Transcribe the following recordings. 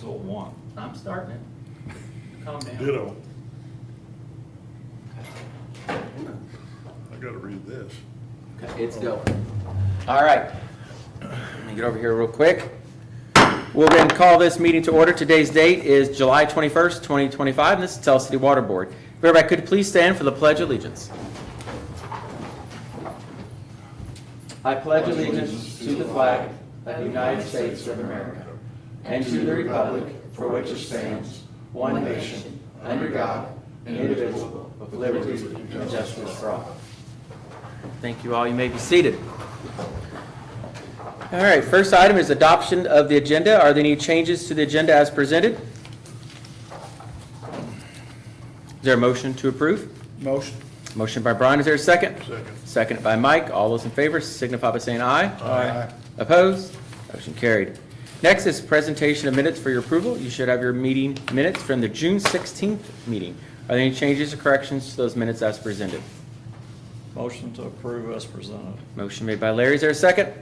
6:01. I'm starting it. Calm down. Ditto. I gotta read this. Okay, it's going. All right. Let me get over here real quick. We'll then call this meeting to order. Today's date is July 21st, 2025, and this is Tell City Water Board. If everybody could please stand for the Pledge of Allegiance. I pledge allegiance to the flag of the United States of America and to the republic for which it stands, one nation, under God, indivisible, with liberty and justice for all. Thank you all. You may be seated. All right, first item is adoption of the agenda. Are there any changes to the agenda as presented? Is there a motion to approve? Motion. Motion by Brian, is there a second? Second. Second by Mike. All those in favor signify by saying aye. Aye. Opposed? Motion carried. Next is presentation of minutes for your approval. You should have your meeting minutes from the June 16th meeting. Are there any changes or corrections to those minutes as presented? Motion to approve as presented. Motion made by Larry, is there a second?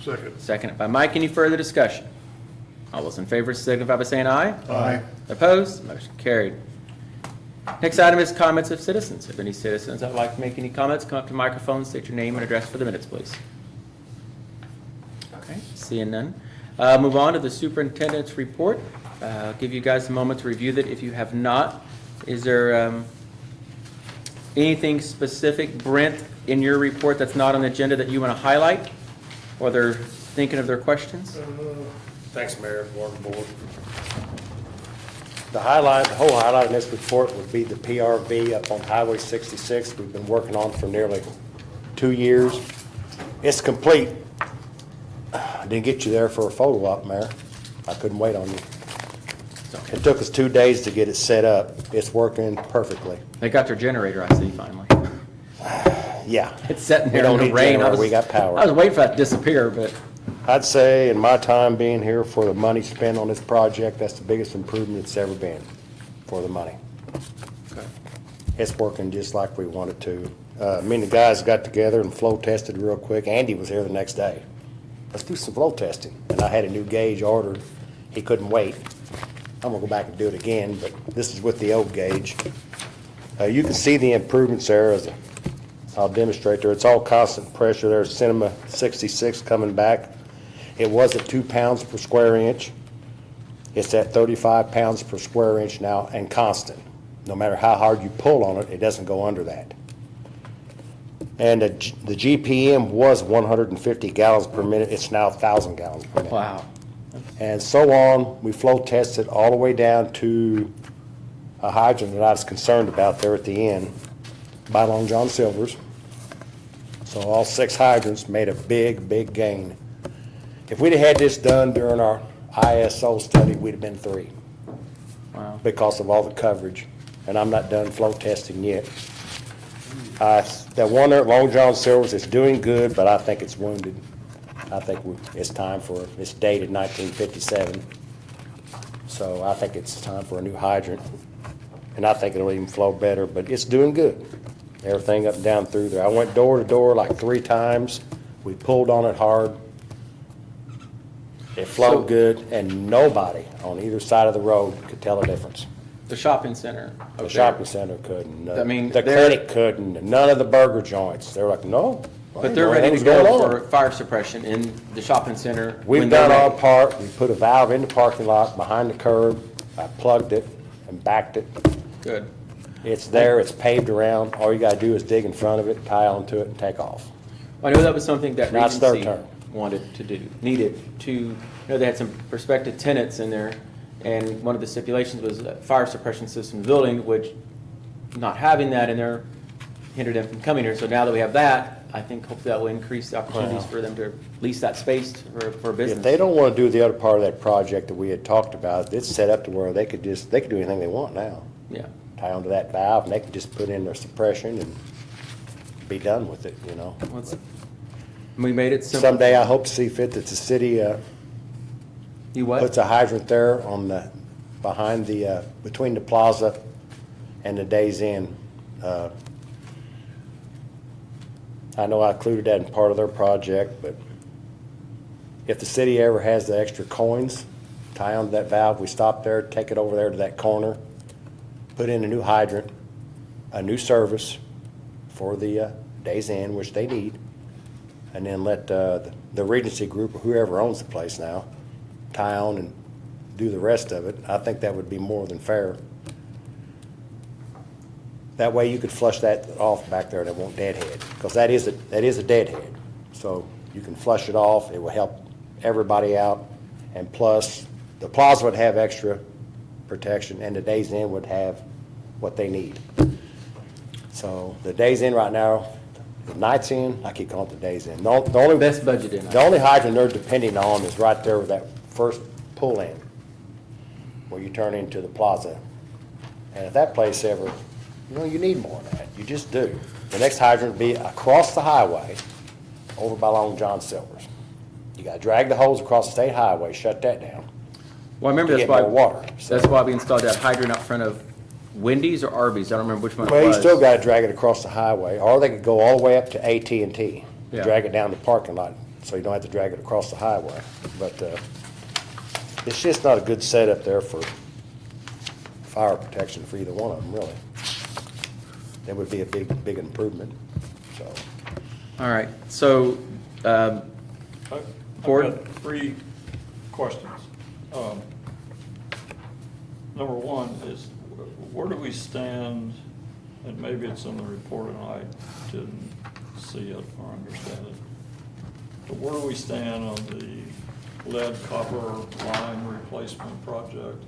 Second. Second by Mike. Any further discussion? All those in favor signify by saying aye. Aye. Opposed? Motion carried. Next item is comments of citizens. If any citizens that would like to make any comments, come up to the microphone, state your name and address for the minutes, please. Okay, seeing none. Move on to the superintendent's report. I'll give you guys a moment to review that if you have not. Is there anything specific, Brent, in your report that's not on the agenda that you want to highlight? Or they're thinking of their questions? Thanks, Mayor, Board. The whole highlight in this report would be the PRV up on Highway 66 we've been working on for nearly 2 years. It's complete. I didn't get you there for a photo op, Mayor. I couldn't wait on you. It took us 2 days to get it set up. It's working perfectly. They got their generator, I see, finally. Yeah. It's sitting We there don't in the need rain. generator, we got power. I was waiting for that to disappear, but I'd say in my time being here for the money spent on this project, that's the biggest improvement it's ever been for the money. okay. It's working just like we want it to. Me and the guys got together and flow tested real quick. Andy was here the next day. Let's do some flow testing. And I had a new gauge ordered. He couldn't wait. I'm gonna go back and do it again, but this is with the old gauge. You can see the improvements there as I'll demonstrate there. It's all constant pressure. There's Cinema 66 coming back. It was at 2 pounds per square inch. It's at 35 pounds per square inch now and constant. No matter how hard you pull on it, it doesn't go under that. And the GPM was 150 gallons per minute. It's now 1,000 gallons per minute. Wow. And so on. We flow tested all the way down to a hydrant that I was concerned about there at the end by Long John Silver's. So all 6 hydrants made a big, big gain. If we'd have had this done during our ISO study, we'd have been 3 Wow. because of all the coverage. And I'm not done flow testing yet. That one there at Long John Silver's is doing good, but I think it's wounded. I think it's time for, it's dated 1957. So I think it's time for a new hydrant. And I think it'll even flow better, but it's doing good. Everything up and down through there. I went door to door like 3 times. We pulled on it hard. It flowed good, and nobody on either side of the road could tell a difference. The shopping center. The shopping center couldn't. I mean, the they're- clinic couldn't. None of the burger joints. They were like, no. But they're ready to go for fire suppression in the shopping center. We've when they're done our ready. part. We put a valve in the parking lot behind the curb. I plugged it and backed it. Good. It's there. It's paved around. All you gotta do is dig in front of it, tie onto it, and take off. I know that was something that Now it's their Regency turn. wanted to do, needed to, they had some prospective tenants in there, and one of the stipulations was a fire suppression system building, which not having that in there hindered them from coming here. So now that we have that, I think hopefully that will increase the opportunities Wow. for them to lease that space for business. If they don't wanna do the other part of that project that we had talked about, it's set up to where they could do anything they want now. Yeah. Tie onto that valve, and they could just put in their suppression and be done with it, you know. We made it simple. Someday I hope to see fit that the city, You what? puts a hydrant there on the, behind the, between the plaza and the Days Inn. I know I included that in part of their project, but if the city ever has the extra coins tie onto that valve, we stop there, take it over there to that corner, put in a new hydrant, a new service for the Days Inn, which they need, and then let the Regency Group, or whoever owns the place now, tie on and do the rest of it. I think that would be more than fair. That way you could flush that off back there and it won't deadhead, because that is a deadhead. So you can flush it off, it will help everybody out, and plus, the plaza would have extra protection, and the Days Inn would have what they need. So the Days Inn right now, the Nights Inn, I keep calling it the Days Inn. The only Best budget in. the only hydrant they're depending on is right there with that first pull-in, where you turn into the plaza. And if that place ever, you need more of that. You just do. The next hydrant would be across the highway, over by Long John Silver's. You gotta drag the hose across the state highway, shut that down. Well, I remember to that's get why, more water, so. that's why we installed that hydrant out front of Wendy's or Arby's. I don't remember which one it Well, you was. still gotta drag it across the highway, or they could go all the way up to AT&T. Yeah. Drag it down the parking lot, so you don't have to drag it across the highway. But, it's just not a good setup there for fire protection for either one of them, really. That would be a big improvement, so. All right, so, I've Board? got 3 questions. Number one is, where do we stand, and maybe it's in the report and I didn't see it or understand it, but where do we stand on the lead copper line replacement project?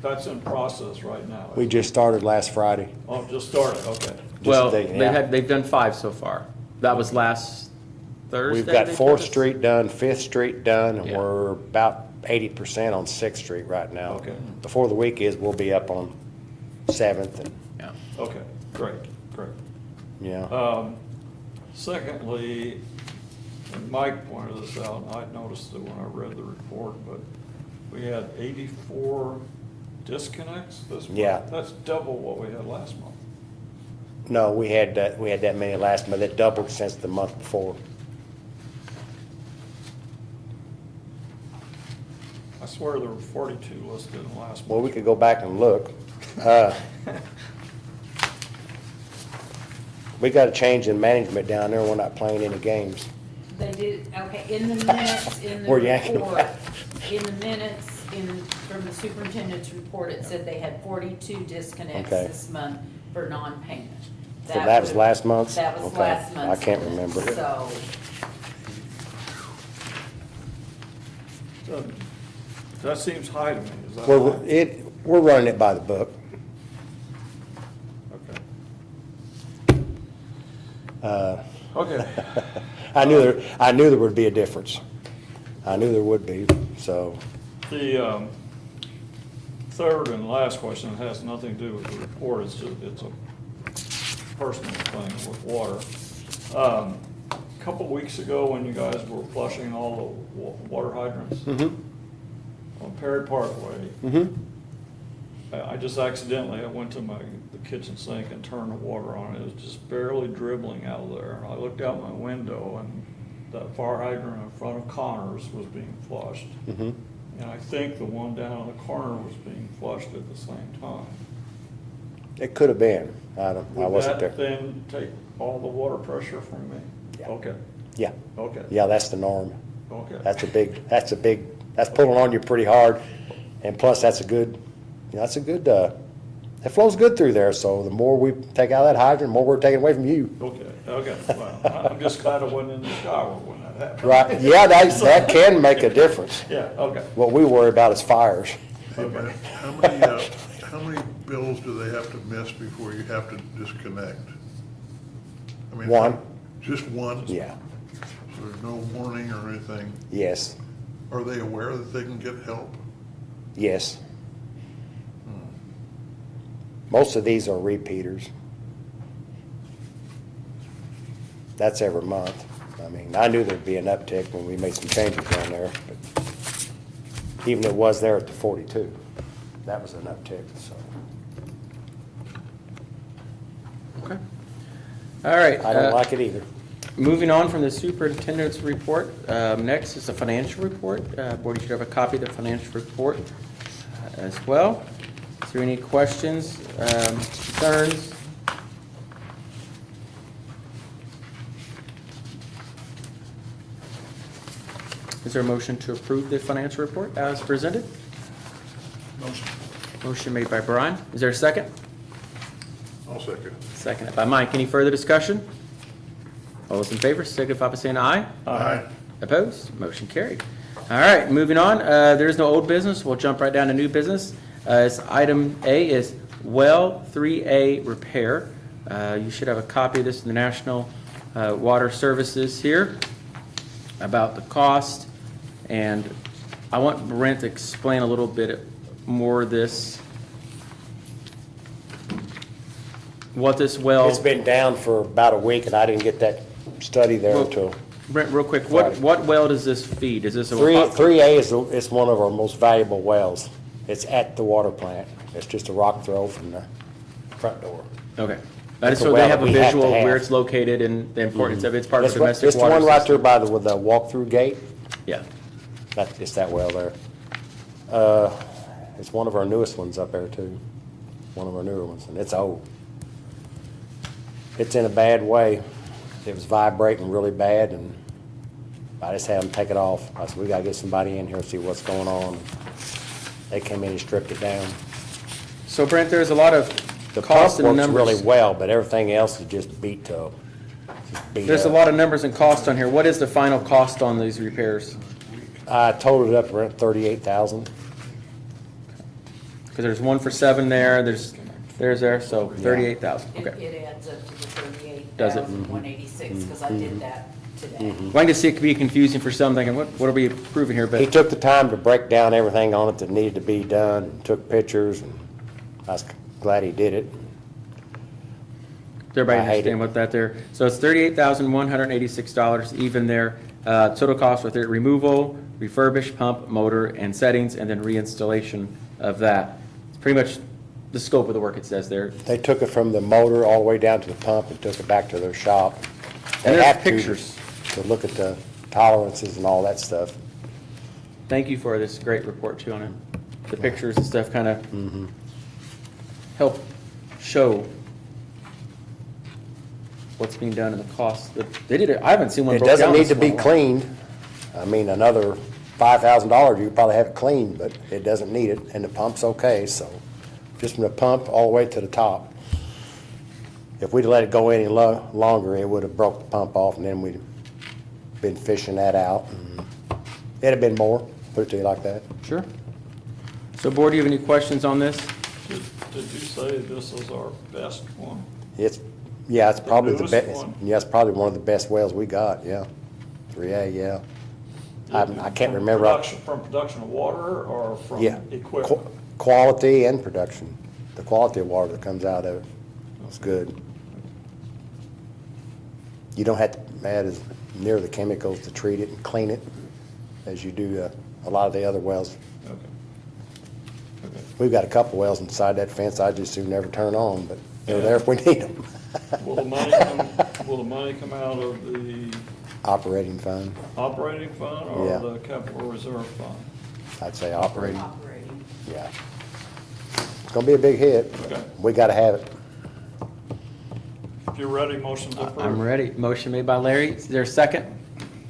That's in process right now. We just started last Friday. Oh, just started, okay. well, yeah. they've done 5 so far. That was last Thursday. We've got they 4th told us? Street done, 5th Street done, and Yeah. we're about 80% on 6th Street right now. Okay. Before the week is, we'll be up on 7th and, Yeah. Okay, great. Secondly, and Mike pointed this out, and I noticed it when I read the report, but we had 84 disconnects this month. Yeah. That's double what we had last month. no, we had that many last month. That doubled since the month before. I swear there were 42 listed in last month. Well, we could go back and look. Uh, We got a change in management down there. We're not playing any games. They did, okay, in the minutes, in the We're yanking report, about in the minutes, from the superintendent's report, it said they had 42 disconnects Okay. this month for non-payment. So that was last month's? That was Okay. last month's. I can't remember. So, So, that seems high to me, is that We're, high? we're running it by the book. Okay. I knew there would be a difference. I knew there would be, so. The third and last question has nothing to do with the report, it's a personal thing with water. A couple weeks ago, when you guys were flushing all the water hydrants on Perry Parkway, I just accidentally, I went to the kitchen sink and turned the water on, it was just barely dribbling out of there. And I looked out my window and that fire hydrant in front of Connors was being flushed. And I think the one down in the corner was being flushed at the same time. It could have been. I wasn't there. Would that then take all the water pressure from me? Yeah. Okay, Yeah, okay, yeah, that's the norm. okay. That's pulling on you pretty hard. And plus, that's a good, it flows good through there. So the more we take out of that hydrant, the more we're taking away from you. Okay, well, I'm just glad I wasn't in the shower when that happened. Right, yeah, that can make a difference. Yeah, okay. What we worry about is fires. Hey, man, how many bills do they have to miss before you have to disconnect? I mean, One. Just one? Yeah, So there's no warning or anything? yes, Are they aware that they can get help? yes. Most of these are repeaters. That's every month. I mean, I knew there'd be an uptick when we made some changes down there, but even it was there at the 42. That was an uptick, so. Okay. All right. I don't like it either. moving on from the superintendent's report, next is the financial report. Board, you should have a copy of the financial report as well. Is there any questions, concerns? Is there a motion to approve the financial report as presented? Motion. Motion made by Brian. Is there a second? I'll second. Seconded by Mike. Any further discussion? All those in favor, signify by saying aye. Aye. Opposed? Motion carried. All right, moving on. There is no old business. We'll jump right down to new business. Item A is well 3A repair. You should have a copy of this in the National Water Services here about the cost. And I want Brent to explain a little bit more of this. What this well. It's been down for about a week, and I didn't get that study there Well, until. Brent, real quick, what well does this feed? Is this a? 3A is one of our most valuable wells. It's at the water plant. It's just a rock throw from the front door. Okay. That is It's a so they well have a that we have visual to of where have. it's located and the importance of it. It's part of It's the what- domestic it's the water one right there system. by with the walk-through gate. Yeah. It's that well there. It's one of our newest ones up there too. One of our newer ones, and it's old. It's in a bad way. It was vibrating really bad, and I just had them take it off. I said, we gotta get somebody in here and see what's going on. They came in and stripped it down. So Brent, there's a lot of The cost pump and works really numbers. well, but everything else is just beat up. Just beat There's a up. lot of numbers and cost on here. What is the final cost on these repairs? I totaled it up around 38,000. Because there's one for 7 there, there's there, so 38,000. It, Okay. it adds up to the Does it? 38,186, because I did that today. Well, I can see it could be confusing for some, thinking, what are we approving here? He But took the time to break down everything on it that needed to be done, and took pictures, and I was glad he did it. does everybody I hate understand it. what that there? So it's $38,186 even there. Total cost with it, removal, refurbish, pump, motor, and settings, and then reinstallation of that. It's pretty much the scope of the work it says there. They took it from the motor all the way down to the pump and took it back to their shop. They And there's have to pictures. To look at the tolerances and all that stuff. Thank you for this great report too on it. The pictures and stuff kind of help show what's being done and the cost. They did it, I haven't seen one It broke down. doesn't need this to be one. cleaned. I mean, another $5,000, you could probably have it cleaned, but it doesn't need it, and the pump's okay, so. Just from the pump all the way to the top. If we'd let it go any longer, it would've broke the pump off, and then we'd been fishing that out. and It'd have been more, put it to you like that. Sure. So board, do you have any questions on this? Did you say this is our best one? It's probably the newest best, one? yeah, it's probably one of the best wells we got, yeah. 3A, yeah. I can't From remember. From production of water or from Yeah. equipment? Quality and production. The quality of water that comes out of it is good. You don't have to add as near the chemicals to treat it and clean it as you do a lot of the other wells. Okay. Okay. We've got a couple wells inside that fence I just soon never turn on, but they're there if we need them. Will the money come out of the Operating fund, operating fund Yeah. or the capital reserve fund? I'd say operating, Operating. yeah. It's gonna be a big hit. Okay. We gotta have it. If you're ready, motion to approve. I'm ready. Motion made by Larry. Is there a second?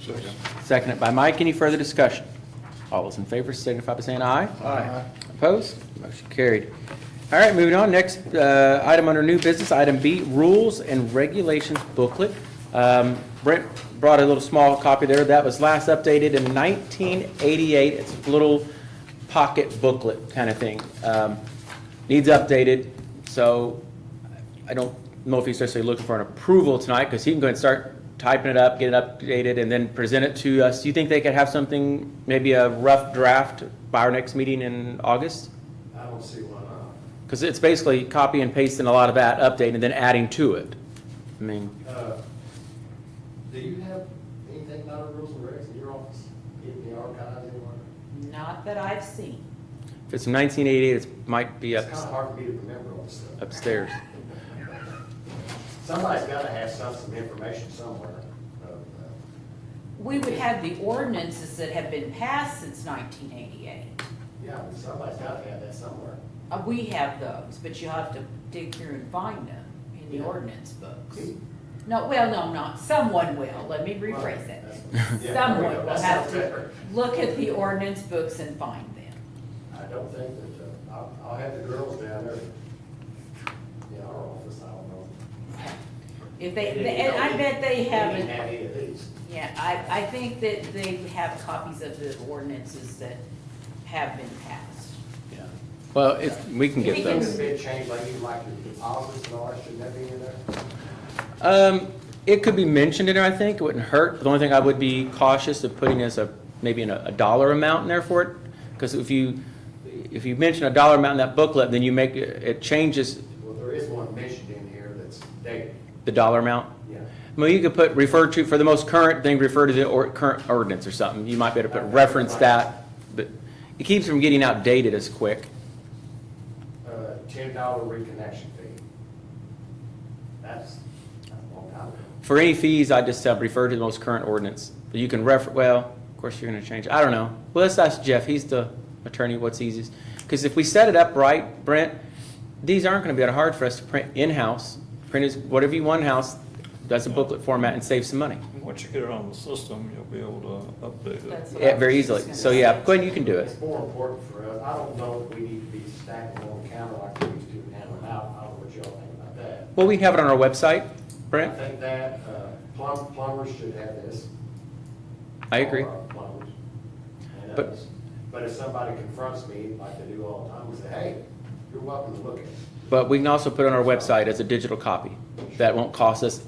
Second. Seconded by Mike. Any further discussion? All those in favor signify by saying aye. Aye. Opposed? Motion carried. All right, moving on. Next item under new business, item B, rules and regulations booklet. Brent brought a little small copy there. That was last updated in 1988. It's a little pocket booklet kind of thing. Needs updated, so I don't know if he's necessarily looking for an approval tonight, because he can go ahead and start typing it up, get it updated, and then present it to us. Do you think they could have something, maybe a rough draft by our next meeting in August? I don't see why not. Because it's basically copy and pasting a lot of that, updating, and then adding to it. I mean, Do you have anything about our rules and regs in your office, in the archives anywhere? Not that I've seen. if it's from 1988, it might be It's kind of hard for me to remember all this stuff. upstairs. Somebody's gotta have some information somewhere. we would have the ordinances that have been passed since 1988. Yeah, somebody's got to have that somewhere. We have those, but you have to dig through and find them in the Yeah. ordinance books. No, well, no, not, someone will, let me rephrase that. Yeah, Someone will that have sounds to better. look at the ordinance books and find them. I don't think that, I'll have the girls down there in our office, I don't know. If they, and I bet they They didn't haven't, have any of these. yeah, I think that they have copies of the ordinances that have been passed. Yeah. Well, we can get We Things those. have been changed, like you like your deposits and all that, shouldn't that be in there? It could be mentioned in there, I think, it wouldn't hurt. The only thing I would be cautious of putting is maybe a dollar amount in there for it. Because if you mention a dollar amount in that booklet, then it changes Well, there is one mentioned in here that's dated, the dollar amount. yeah. Well, you could put refer to, for the most current thing, refer to the current ordinance or something. You might be able to put reference that, but it keeps from getting outdated as quick. $10 reconnection fee. That's a long time ago. For any fees, I just refer to the most current ordinance. But you can well, of course, you're gonna change it. I don't know. Well, let's ask Jeff. He's the attorney, what's easiest. Because if we set it up right, Brent, these aren't gonna be that hard for us to print in-house. Print is whatever you want in-house, does a booklet format and save some money. Once you get it on the system, you'll be able to update it. That's what I Yeah, was very just easily. gonna So say. yeah, go ahead, you can do it. It's more important for us. I don't know that we need to be stacking them on the counter like we used to and handing them out. I don't know what y'all think about that. Well, we can have it on our website, I Brent. think that, plumbers should have this. I agree. All our plumbers and But- others. But if somebody confronts me, like they do all the time, we say, hey, you're welcome to look at it. But we can also put it on our website as a digital copy. That won't cost us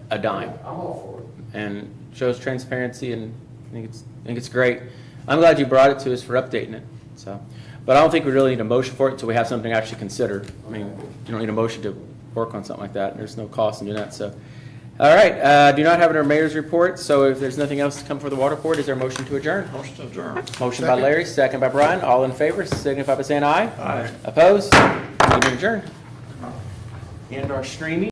a dime. I'm all for it. And shows transparency, and I think it's great. I'm glad you brought it to us for updating it, so. But I don't think we really need a motion for it until we have something actually considered. I mean, you don't need a motion to work on something like that, there's no cost in doing that, so. All right, do not have it in our mayor's report, so if there's nothing else to come for the water board, is there a motion to adjourn? Motion to adjourn. Motion by Larry, second by Brian, all in favor, signify by saying aye. Aye. Opposed? Meeting adjourned. End our streaming.